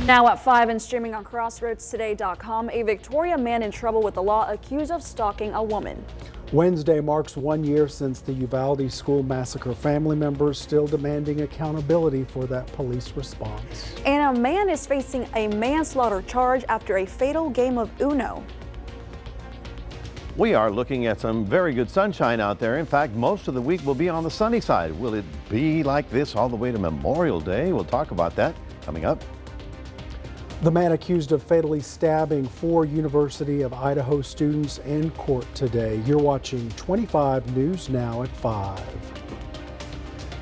Now at 5 and streaming on crossroadstoday.com, a Victoria man in trouble with the law accused of stalking a woman. Wednesday marks 1 year since the Uvalde school massacre. Family members still demanding accountability for that police response. And a man is facing a manslaughter charge after a fatal game of Uno. We are looking at some very good sunshine out there. In fact, most of the week will be on the sunny side. Will it be like this all the way to Memorial Day? We'll talk about that coming up. The man accused of fatally stabbing 4 University of Idaho students in court today. You're watching 25 News Now at 5.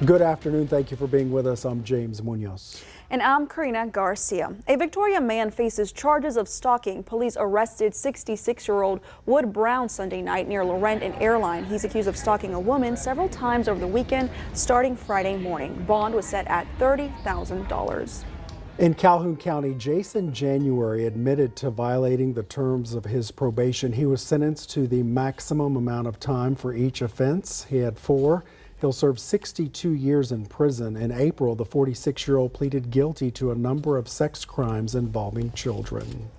Good afternoon. Thank you for being with us. I'm James Munoz. And I'm Karina Garcia. A Victoria man faces charges of stalking. Police arrested 66-year-old Wood Brown Sunday night near Laurent and Airline. He's accused of stalking a woman several times over the weekend, starting Friday morning. Bond was set at $30,000. In Calhoun County, Jason January admitted to violating the terms of his probation. He was sentenced to the maximum amount of time for each offense. He had 4. He'll serve 62 years in prison. In April, the 46-year-old pleaded guilty to a number of sex crimes involving children.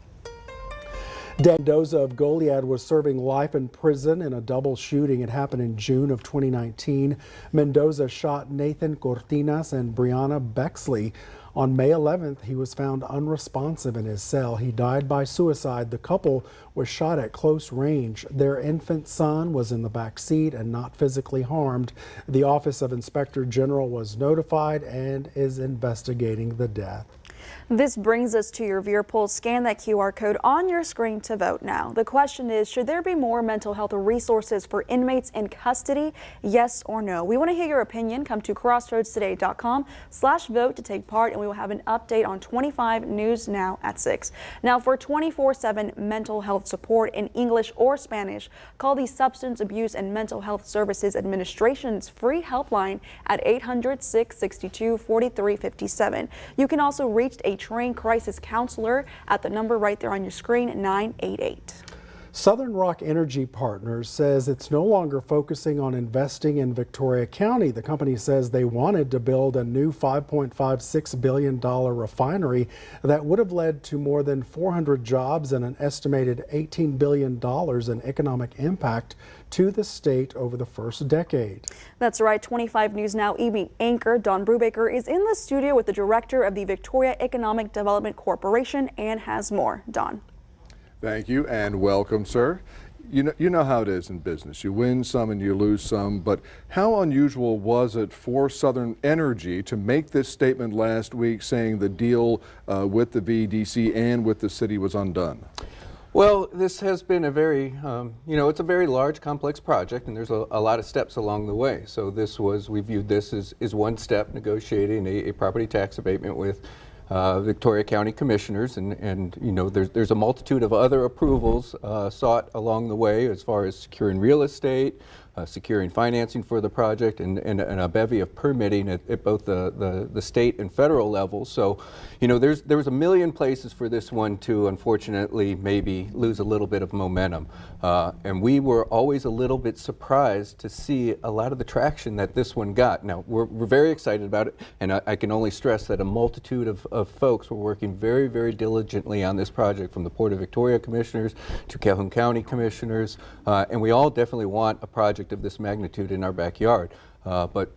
Dan Mendoza of Goliad was serving life in prison in a double shooting. It happened in June of 2019. Mendoza shot Nathan Cortinas and Brianna Bexley. On May 11th, he was found unresponsive in his cell. He died by suicide. The couple was shot at close range. Their infant son was in the back seat and not physically harmed. The Office of Inspector General was notified and is investigating the death. This brings us to your viewer poll. Scan that QR code on your screen to vote now. The question is, should there be more mental health resources for inmates in custody? Yes or no? We want to hear your opinion. Come to crossroadstoday.com/vote to take part, and we will have an update on 25 News Now at 6. Now, for 24/7 mental health support in English or Spanish, call the Substance Abuse and Mental Health Services Administration's free helpline at 800-662-4357. You can also reach a trained crisis counselor at the number right there on your screen, 988. Southern Rock Energy Partners says it's no longer focusing on investing in Victoria County. The company says they wanted to build a new $5.56 billion refinery that would have led to more than 400 jobs and an estimated $18 billion in economic impact to the state over the first decade. That's right. 25 News Now EB anchor Don Brubaker is in the studio with the director of the Victoria Economic Development Corporation and has more. Don. Thank you and welcome, sir. You know how it is in business. You win some and you lose some, but how unusual was it for Southern Energy to make this statement last week saying the deal with the VDC and with the city was undone? Well, this has been a very, it's a very large, complex project, and there's a lot of steps along the way. So we viewed this as one step, negotiating a property tax abatement with Victoria County Commissioners, and there's a multitude of other approvals sought along the way as far as securing real estate, securing financing for the project, and a bevy of permitting at both the state and federal levels. So, there was a million places for this one to unfortunately maybe lose a little bit of momentum. And we were always a little bit surprised to see a lot of the traction that this one got. Now, we're very excited about it, and I can only stress that a multitude of folks were working very, very diligently on this project, from the Port of Victoria Commissioners to Calhoun County Commissioners, and we all definitely want a project of this magnitude in our backyard. But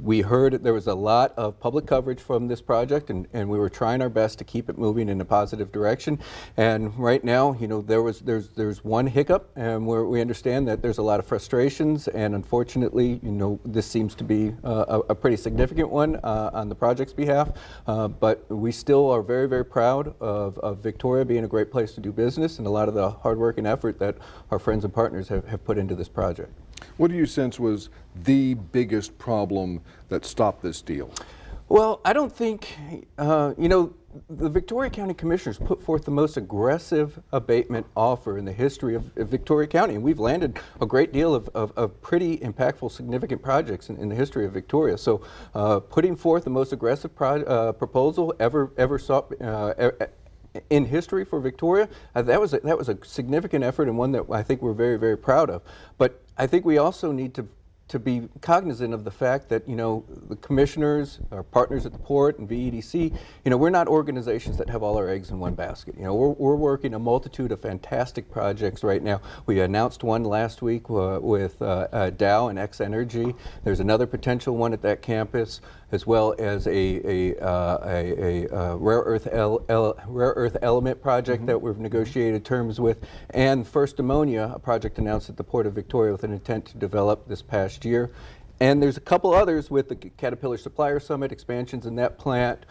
we heard there was a lot of public coverage from this project, and we were trying our best to keep it moving in a positive direction. And right now, there's one hiccup, and we understand that there's a lot of frustrations, and unfortunately, this seems to be a pretty significant one on the project's behalf. But we still are very, very proud of Victoria being a great place to do business, and a lot of the hard work and effort that our friends and partners have put into this project. What do you sense was the biggest problem that stopped this deal? Well, I don't think, the Victoria County Commissioners put forth the most aggressive abatement offer in the history of Victoria County, and we've landed a great deal of pretty impactful, significant projects in the history of Victoria. So putting forth the most aggressive proposal ever sought in history for Victoria, that was a significant effort, and one that I think we're very, very proud of. But I think we also need to to be cognizant of the fact that, the commissioners, our partners at the port and VEDC, we're not organizations that have all our eggs in one basket. We're working a multitude of fantastic projects right now. We announced one last week with Dow and X Energy. There's another potential one at that campus, as well as a rare earth element project that we've negotiated terms with, and First Ammonia, a project announced at the Port of Victoria with an intent to develop this past year. And there's a couple others with the Caterpillar Supplier Summit, expansions in that plant,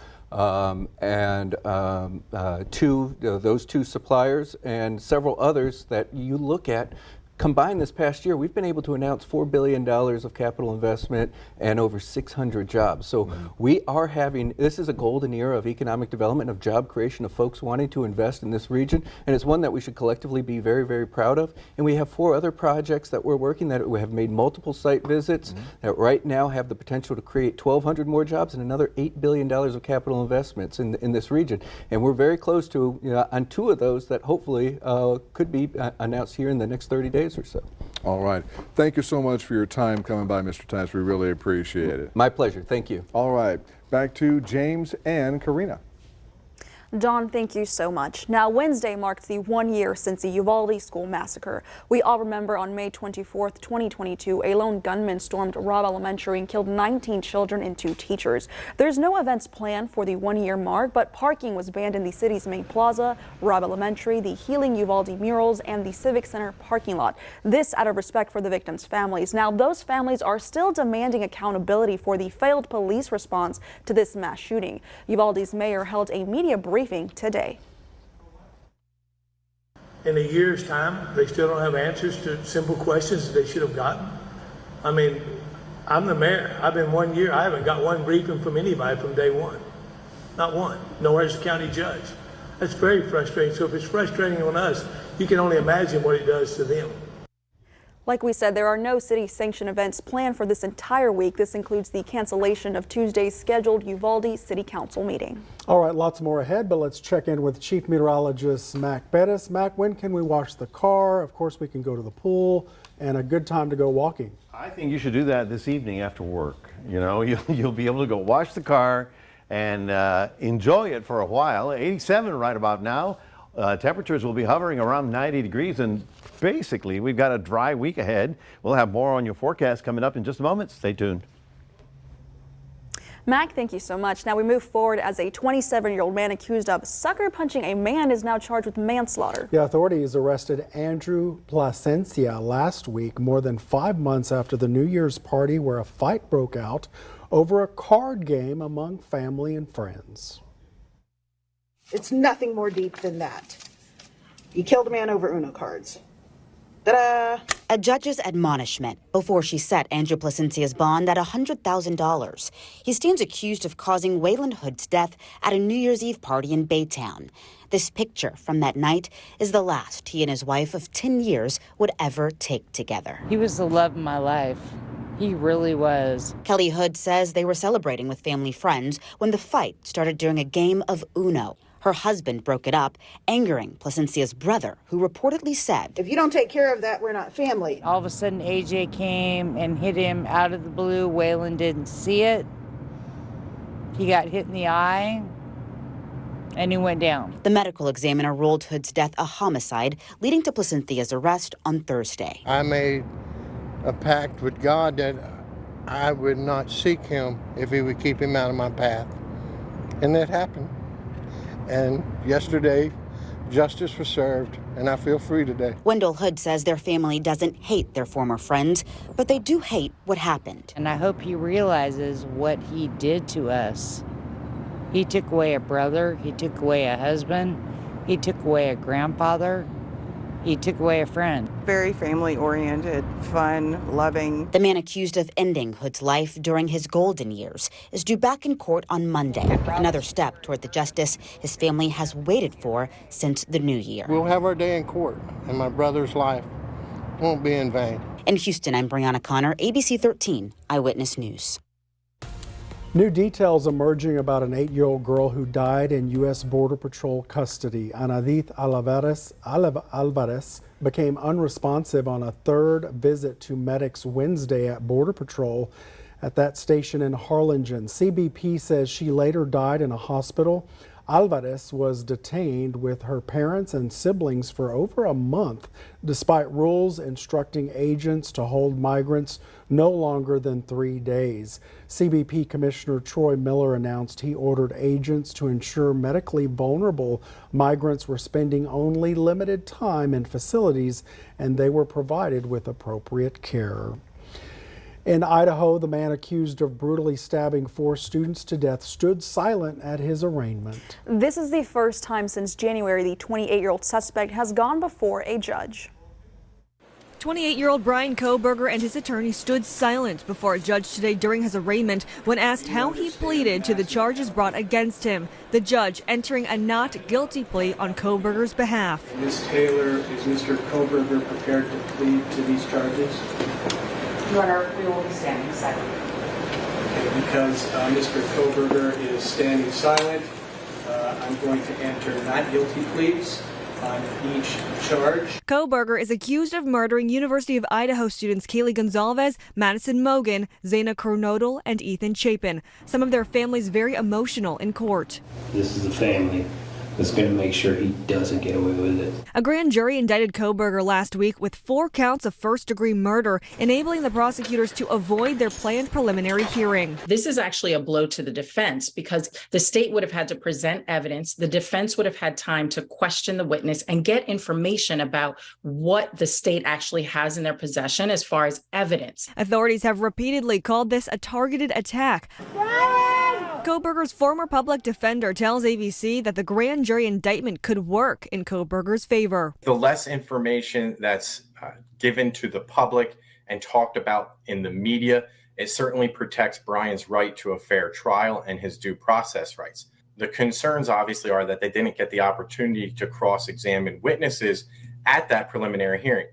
those two suppliers, and several others that you look at. Combined this past year, we've been able to announce $4 billion of capital investment and over 600 jobs. So we are this is a golden era of economic development, of job creation, of folks wanting to invest in this region, and it's one that we should collectively be very, very proud of. And we have 4 other projects that we're working that we have made multiple site visits that right now have the potential to create 1,200 more jobs and another $8 billion of capital investments in this region. And we're very close to, on 2 of those that hopefully could be announced here in the next 30 days or so. All right. Thank you so much for your time coming by, Mr. Tice. We really appreciate it. My pleasure. Thank you. All right. Back to James and Karina. Don, thank you so much. Now, Wednesday marked the 1 year since the Uvalde school massacre. We all remember on May 24th, 2022, a lone gunman stormed Robb Elementary and killed 19 children and 2 teachers. There's no events planned for the 1 year mark, but parking was banned in the city's main plaza, Robb Elementary, the Healing Uvalde murals, and the Civic Center parking lot. This out of respect for the victims' families. Now, those families are still demanding accountability for the failed police response to this mass shooting. Uvalde's mayor held a media briefing today. In a year's time, they still don't have answers to simple questions that they should have gotten. I mean, I'm the mayor. I've been 1 year. I haven't got one briefing from anybody from day one. Not one. Nor has the county judge. That's very frustrating. So if it's frustrating on us, you can only imagine what it does to them. Like we said, there are no city-sanctioned events planned for this entire week. This includes the cancellation of Tuesday's scheduled Uvalde City Council meeting. All right, lots more ahead, but let's check in with Chief Meteorologist Mac Perez. Mac, when can we wash the car? Of course, we can go to the pool, and a good time to go walking. I think you should do that this evening after work. You'll be able to go wash the car and enjoy it for a while. 87 right about now. Temperatures will be hovering around 90 degrees, and basically we've got a dry week ahead. We'll have more on your forecast coming up in just a moment. Stay tuned. Mac, thank you so much. Now we move forward as a 27-year-old man accused of sucker punching a man is now charged with manslaughter. Yeah, authorities arrested Andrew Plasencia last week, more than 5 months after the New Year's party where a fight broke out over a card game among family and friends. It's nothing more deep than that. You killed a man over Uno cards. Ta-da! A judge's admonishment before she set Andrew Plasencia's bond at $100,000. He stands accused of causing Waylon Hood's death at a New Year's Eve party in Baytown. This picture from that night is the last he and his wife of 10 years would ever take together. He was the love of my life. He really was. Kelly Hood says they were celebrating with family friends when the fight started during a game of Uno. Her husband broke it up, angering Plasencia's brother, who reportedly said, If you don't take care of that, we're not family. All of a sudden, AJ came and hit him out of the blue. Waylon didn't see it. He got hit in the eye, and he went down. The medical examiner ruled Hood's death a homicide, leading to Plasencia's arrest on Thursday. I made a pact with God that I would not seek him if he would keep him out of my path. And that happened. And yesterday, justice was served, and I feel free today. Wendell Hood says their family doesn't hate their former friends, but they do hate what happened. And I hope he realizes what he did to us. He took away a brother, he took away a husband, he took away a grandfather, he took away a friend. Very family-oriented, fun, loving. The man accused of ending Hood's life during his golden years is due back in court on Monday. Another step toward the justice his family has waited for since the new year. We'll have our day in court, and my brother's life won't be in vain. In Houston, I'm Brianna Connor, ABC 13 Eyewitness News. New details emerging about an 8-year-old girl who died in U.S. Border Patrol custody. Anadith Alvarez became unresponsive on a third visit to medics Wednesday at Border Patrol at that station in Harlingen. CBP says she later died in a hospital. Alvarez was detained with her parents and siblings for over a month, despite rules instructing agents to hold migrants no longer than 3 days. CBP Commissioner Troy Miller announced he ordered agents to ensure medically vulnerable migrants were spending only limited time in facilities and they were provided with appropriate care. In Idaho, the man accused of brutally stabbing 4 students to death stood silent at his arraignment. This is the first time since January the 28-year-old suspect has gone before a judge. 28-year-old Brian Kohberger and his attorney stood silent before a judge today during his arraignment when asked how he pleaded to the charges brought against him. The judge entering a not guilty plea on Kohberger's behalf. Ms. Taylor, is Mr. Kohberger prepared to plead to these charges? Your Honor, we will be standing silent. Okay, because Mr. Kohberger is standing silent, I'm going to enter not guilty pleas on each charge. Kohberger is accused of murdering University of Idaho students Kaylee Gonzalez, Madison Mogan, Zaina Kernodle, and Ethan Chapin. Some of their families very emotional in court. This is a family that's going to make sure he doesn't get away with it. A grand jury indicted Kohberger last week with 4 counts of first-degree murder, enabling the prosecutors to avoid their planned preliminary hearing. This is actually a blow to the defense because the state would have had to present evidence. The defense would have had time to question the witness and get information about what the state actually has in their possession as far as evidence. Authorities have repeatedly called this a targeted attack. Kohberger's former public defender tells ABC that the grand jury indictment could work in Kohberger's favor. The less information that's given to the public and talked about in the media, it certainly protects Brian's right to a fair trial and his due process rights. The concerns obviously are that they didn't get the opportunity to cross-examine witnesses at that preliminary hearing.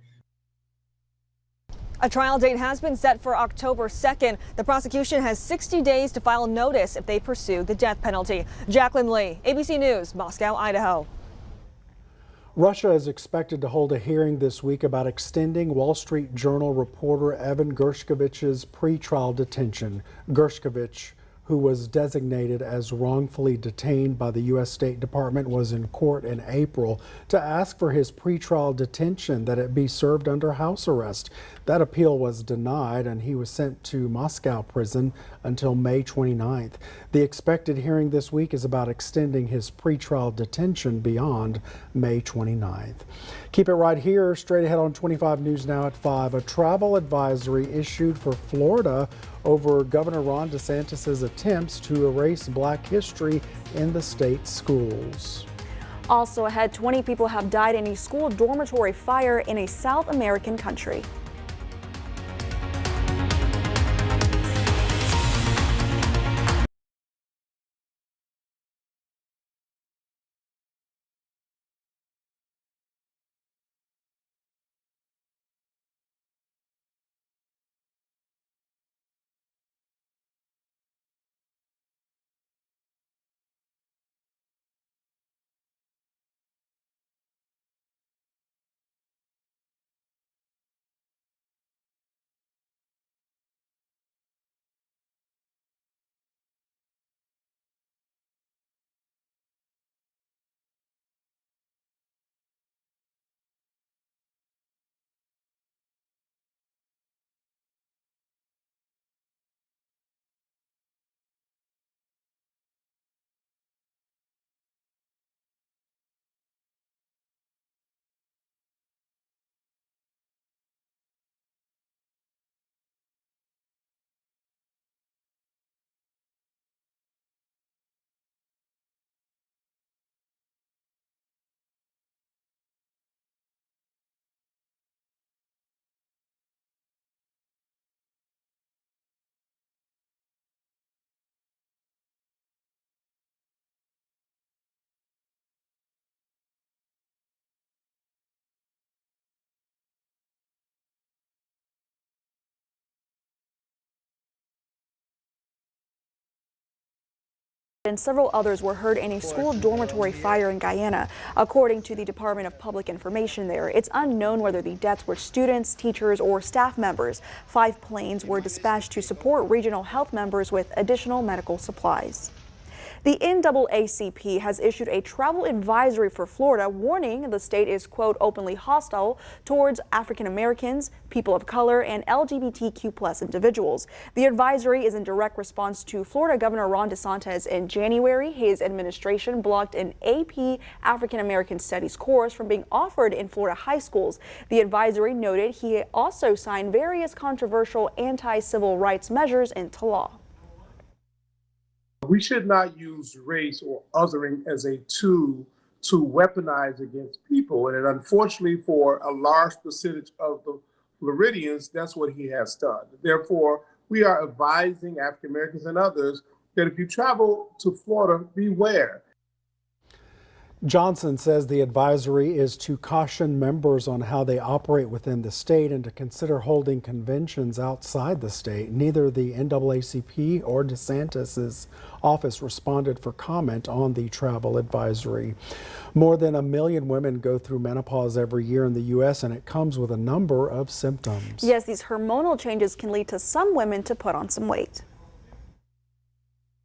A trial date has been set for October 2nd. The prosecution has 60 days to file notice if they pursue the death penalty. Jacqueline Lee, ABC News, Moscow, Idaho. Russia is expected to hold a hearing this week about extending Wall Street Journal reporter Evan Gershkovich's pretrial detention. Gershkovich, who was designated as wrongfully detained by the U.S. State Department, was in court in April to ask for his pretrial detention that it be served under house arrest. That appeal was denied and he was sent to Moscow prison until May 29th. The expected hearing this week is about extending his pretrial detention beyond May 29th. Keep it right here, straight ahead on 25 News Now at 5. A travel advisory issued for Florida over Governor Ron DeSantis' attempts to erase Black history in the state's schools. Also ahead, 20 people have died in a school dormitory fire in a South American country. and several others were hurt in a school dormitory fire in Guyana. According to the Department of Public Information there, it's unknown whether the deaths were students, teachers, or staff members. 5 planes were dispatched to support regional health members with additional medical supplies. The NAACP has issued a travel advisory for Florida, warning the state is, quote, openly hostile towards African Americans, people of color, and LGBTQ+ individuals. The advisory is in direct response to Florida Governor Ron DeSantis. In January, his administration blocked an AP African American Studies course from being offered in Florida high schools. The advisory noted he also signed various controversial anti-civil rights measures into law. We should not use race or othering as a tool to weaponize against people. And unfortunately, for a large percentage of the Floridians, that's what he has done. Therefore, we are advising African Americans and others that if you travel to Florida, beware. Johnson says the advisory is to caution members on how they operate within the state and to consider holding conventions outside the state. Neither the NAACP or DeSantis' office responded for comment on the travel advisory. More than 1 million women go through menopause every year in the U.S., and it comes with a number of symptoms. Yes, these hormonal changes can lead to some women to put on some weight.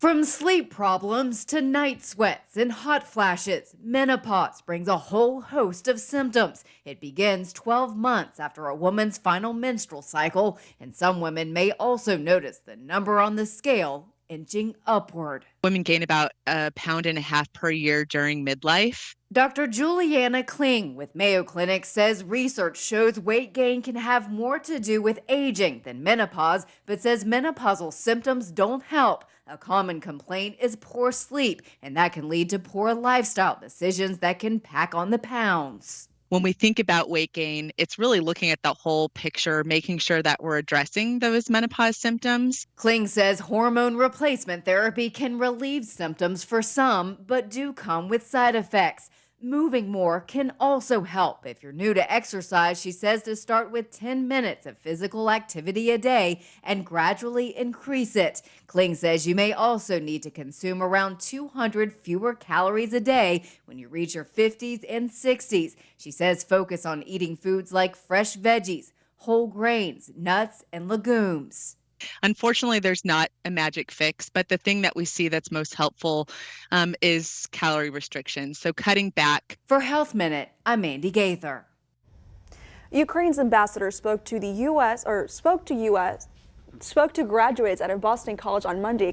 From sleep problems to night sweats and hot flashes, menopause brings a whole host of symptoms. It begins 12 months after a woman's final menstrual cycle, and some women may also notice the number on the scale inching upward. Women gain about 1.5 pounds per year during midlife. Dr. Juliana Kling with Mayo Clinic says research shows weight gain can have more to do with aging than menopause, but says menopausal symptoms don't help. A common complaint is poor sleep, and that can lead to poor lifestyle decisions that can pack on the pounds. When we think about weight gain, it's really looking at the whole picture, making sure that we're addressing those menopause symptoms. Kling says hormone replacement therapy can relieve symptoms for some, but do come with side effects. Moving more can also help. If you're new to exercise, she says to start with 10 minutes of physical activity a day and gradually increase it. Kling says you may also need to consume around 200 fewer calories a day when you reach your 50s and 60s. She says focus on eating foods like fresh veggies, whole grains, nuts, and legumes. Unfortunately, there's not a magic fix, but the thing that we see that's most helpful is calorie restriction. So cutting back. For Health Minute, I'm Mandy Gaither. Ukraine's ambassador spoke to graduates at a Boston college on Monday.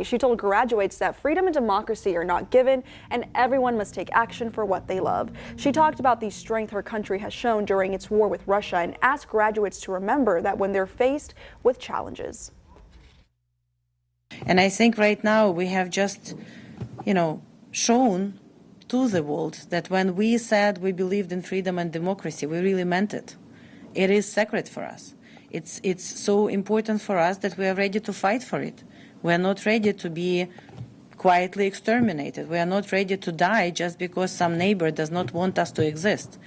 She told graduates that freedom and democracy are not given and everyone must take action for what they love. She talked about the strength her country has shown during its war with Russia and asked graduates to remember that when they're faced with challenges. And I think right now we have just, shown to the world that when we said we believed in freedom and democracy, we really meant it. It is sacred for us. It's so important for us that we are ready to fight for it. We are not ready to be quietly exterminated. We are not ready to die just because some neighbor does not want us to exist.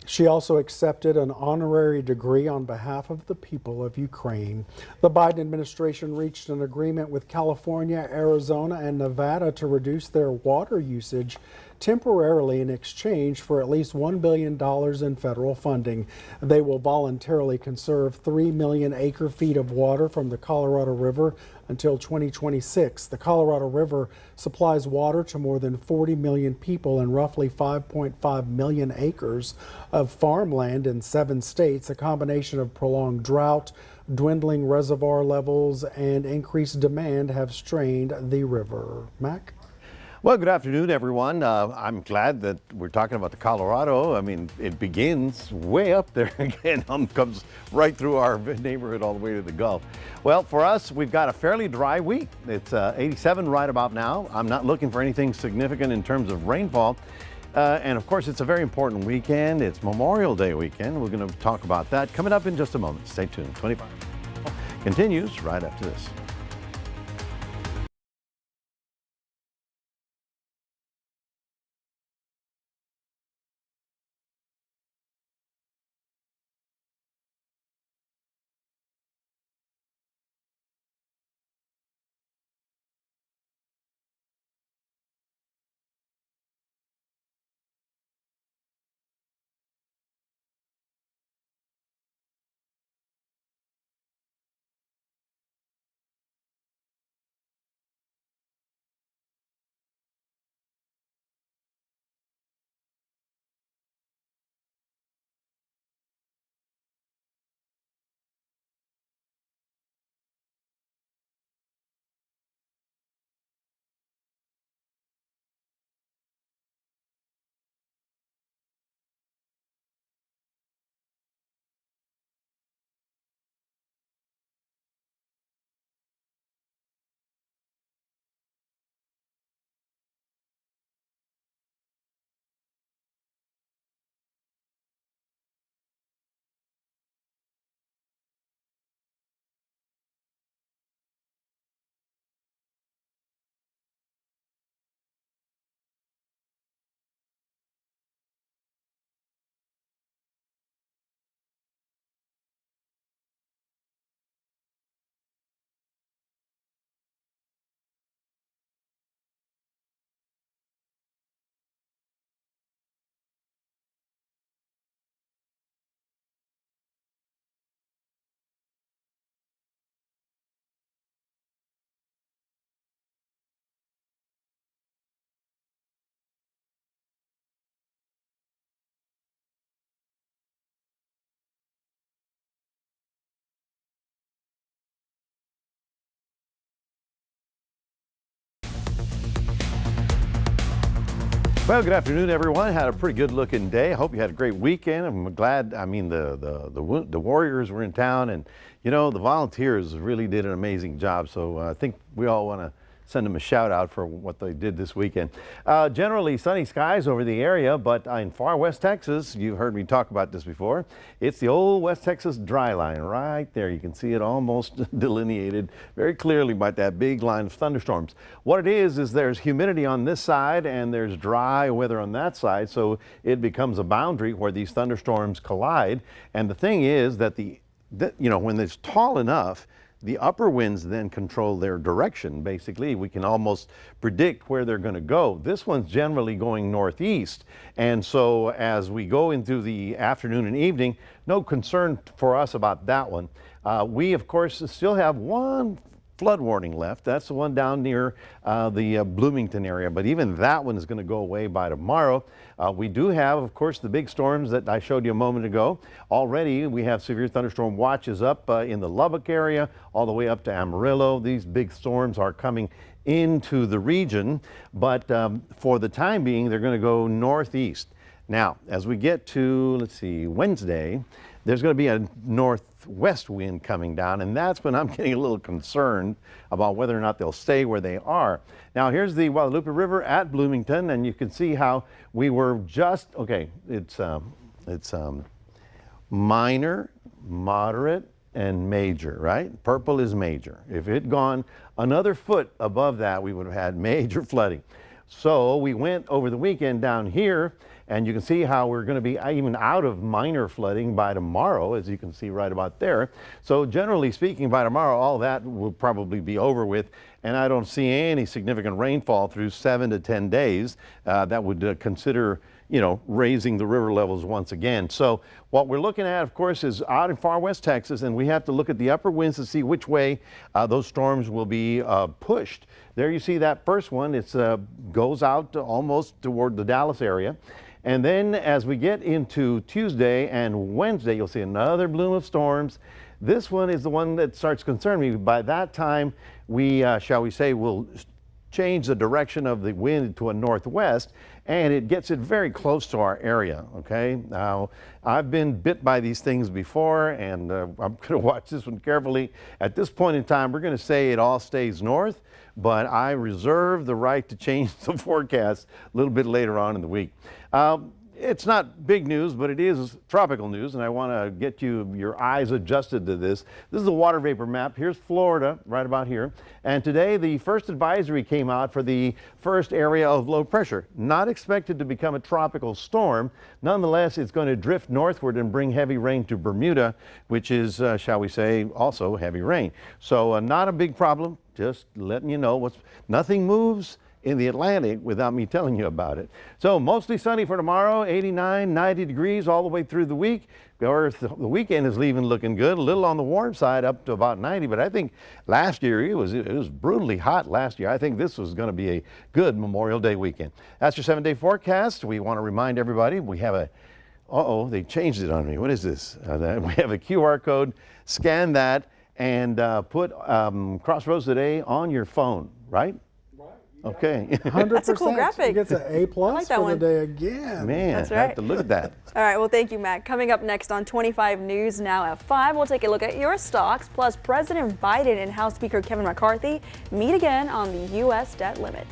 She also accepted an honorary degree on behalf of the people of Ukraine. The Biden administration reached an agreement with California, Arizona, and Nevada to reduce their water usage temporarily in exchange for at least $1 billion in federal funding. They will voluntarily conserve 3 million acre-feet of water from the Colorado River until 2026. The Colorado River supplies water to more than 40 million people and roughly 5.5 million acres of farmland in 7 states. A combination of prolonged drought, dwindling reservoir levels, and increased demand have strained the river. Mac? Well, good afternoon, everyone. I'm glad that we're talking about the Colorado. I mean, it begins way up there again, comes right through our neighborhood all the way to the Gulf. Well, for us, we've got a fairly dry week. It's 87 right about now. I'm not looking for anything significant in terms of rainfall. And of course, it's a very important weekend. It's Memorial Day weekend. We're going to talk about that coming up in just a moment. Stay tuned. 25 continues right after this. Well, good afternoon, everyone. Had a pretty good looking day. I hope you had a great weekend. I'm glad, I mean, the Warriors were in town, and, you know, the volunteers really did an amazing job. So I think we all want to send them a shout out for what they did this weekend. Generally sunny skies over the area, but in far west Texas, you heard me talk about this before, it's the old West Texas dry line right there. You can see it almost delineated very clearly by that big line of thunderstorms. What it is there's humidity on this side and there's dry weather on that side, so it becomes a boundary where these thunderstorms collide. And the thing is that you know, when it's tall enough, the upper winds then control their direction. Basically, we can almost predict where they're going to go. This one's generally going northeast, and so as we go into the afternoon and evening, no concern for us about that one. We, of course, still have one flood warning left. That's the one down near the Bloomington area, but even that one is going to go away by tomorrow. We do have, of course, the big storms that I showed you a moment ago. Already we have severe thunderstorm watches up in the Lubbock area all the way up to Amarillo. These big storms are coming into the region, but for the time being they're going to go northeast. Now, as we get to, let's see, Wednesday, there's going to be a northwest wind coming down, and that's when I'm getting a little concerned about whether or not they'll stay where they are. Now, here's the Guadalupe River at Bloomington, and you can see how we were just, okay, it's minor, moderate, and major, right? Purple is major. If it had gone another foot above that, we would have had major flooding. So we went over the weekend down here, and you can see how we're going to be even out of minor flooding by tomorrow, as you can see right about there. So generally speaking, by tomorrow, all that will probably be over with, and I don't see any significant rainfall through 7 to 10 days that would consider, you know, raising the river levels once again. So what we're looking at, of course, is out in far west Texas, and we have to look at the upper winds to see which way those storms will be pushed. There you see that first one. It goes out to almost toward the Dallas area. And then as we get into Tuesday and Wednesday, you'll see another bloom of storms. This one is the one that starts concerning me. By that time, we, shall we say, will change the direction of the wind to a northwest, and it gets it very close to our area, okay? Now, I've been bit by these things before, and I'm going to watch this one carefully. At this point in time, we're going to say it all stays north, but I reserve the right to change the forecast a little bit later on in the week. It's not big news, but it is tropical news, and I want to get your eyes adjusted to this. This is the water vapor map. Here's Florida, right about here. And today, the first advisory came out for the first area of low pressure. Not expected to become a tropical storm. Nonetheless, it's going to drift northward and bring heavy rain to Bermuda, which is, shall we say, also heavy rain. So not a big problem. Just letting you know nothing moves in the Atlantic without me telling you about it. So mostly sunny for tomorrow, 89, 90 degrees all the way through the week. The weekend is leaving looking good, a little on the warm side up to about 90, but I think last year it was brutally hot last year. I think this was going to be a good Memorial Day weekend. That's your 7-day forecast. We want to remind everybody we have they changed it on me. What is this? We have a QR code. Scan that and put Crossroads Today on your phone, right? Okay. 100%. That's a cool graphic. He gets an A+ like that for one. the day again. Man, That's I right. have to look at that. All right, well, thank you, Matt. Coming up next on 25 News Now at 5, we'll take a look at your stocks, plus President Biden and House Speaker Kevin McCarthy meet again on the U.S. debt limit.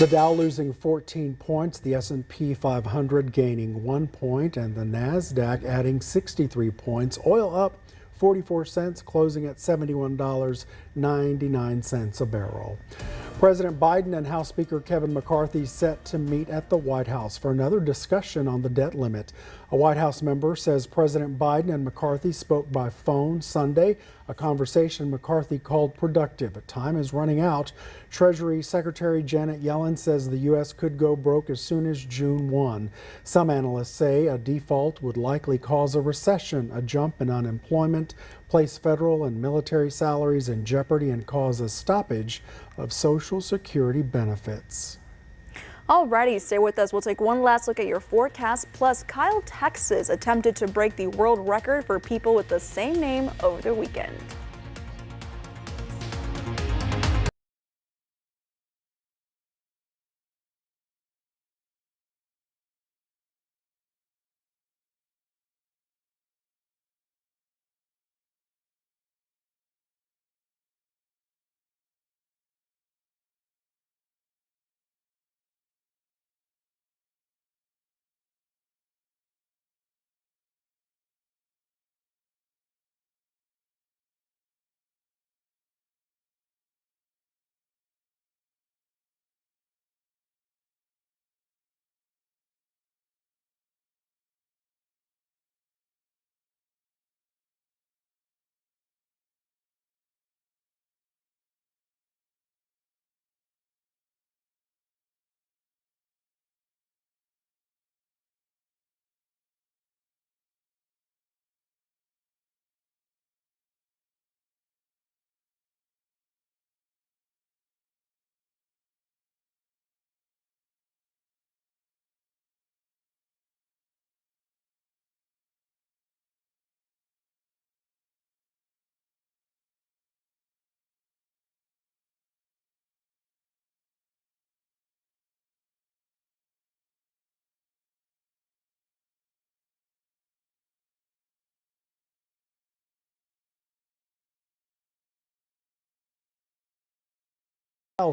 The Dow losing 14 points, the S&P 500 gaining 1 point, and the Nasdaq adding 63 points. Oil up 44 cents, closing at $71.99 a barrel. President Biden and House Speaker Kevin McCarthy set to meet at the White House for another discussion on the debt limit. A White House member says President Biden and McCarthy spoke by phone Sunday, a conversation McCarthy called productive. But time is running out. Treasury Secretary Janet Yellen says the U.S. could go broke as soon as June 1. Some analysts say a default would likely cause a recession, a jump in unemployment, place federal and military salaries in jeopardy, and cause a stoppage of Social Security benefits. Alrighty, stay with us. We'll take one last look at your forecast. Plus, Kyle, Texas attempted to break the world record for people with the same name over the weekend.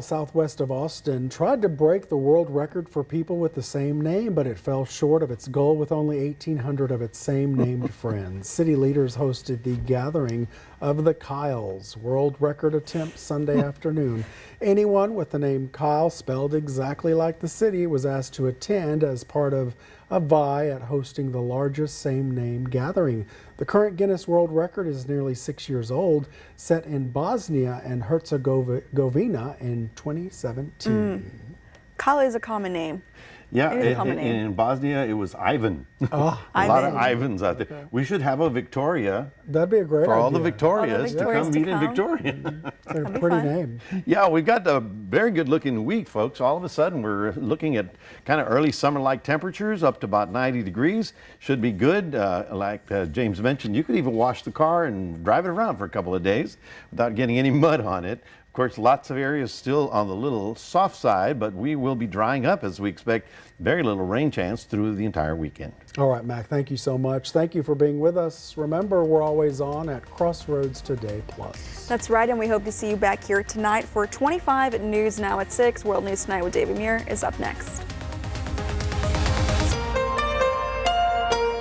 Southwest of Austin tried to break the world record for people with the same name, but it fell short of its goal with only 1,800 of its same named friends. City leaders hosted the gathering of the Kyles, world record attempt Sunday afternoon. Anyone with the name Kyle spelled exactly like the city was asked to attend as part of a vie at hosting the largest same-name gathering. The current Guinness World Record is nearly 6 years old, set in Bosnia and Herzegovina in 2017. Kyle is a common name. Yeah, It is a common name. in Bosnia it was Ivan. Oh, a lot of Ivans out there. Okay. We should have a Victoria. That'd be a great for idea. all the Victorias to come meet in come. Victoria. It's a pretty name. Yeah, we've got a very good looking week, folks. All of a sudden we're looking at kind of early summer-like temperatures up to about 90 degrees. Should be good. Like James mentioned, you could even wash the car and drive it around for a couple of days without getting any mud on it. Of course, lots of areas still on the little soft side, but we will be drying up as we expect very little rain chance through the entire weekend. All right, Mac, thank you so much. Thank you for being with us. Remember, we're always on at Crossroads Today Plus. That's right, and we hope to see you back here tonight for 25 News Now at 6. World News Tonight with David Muir is up next.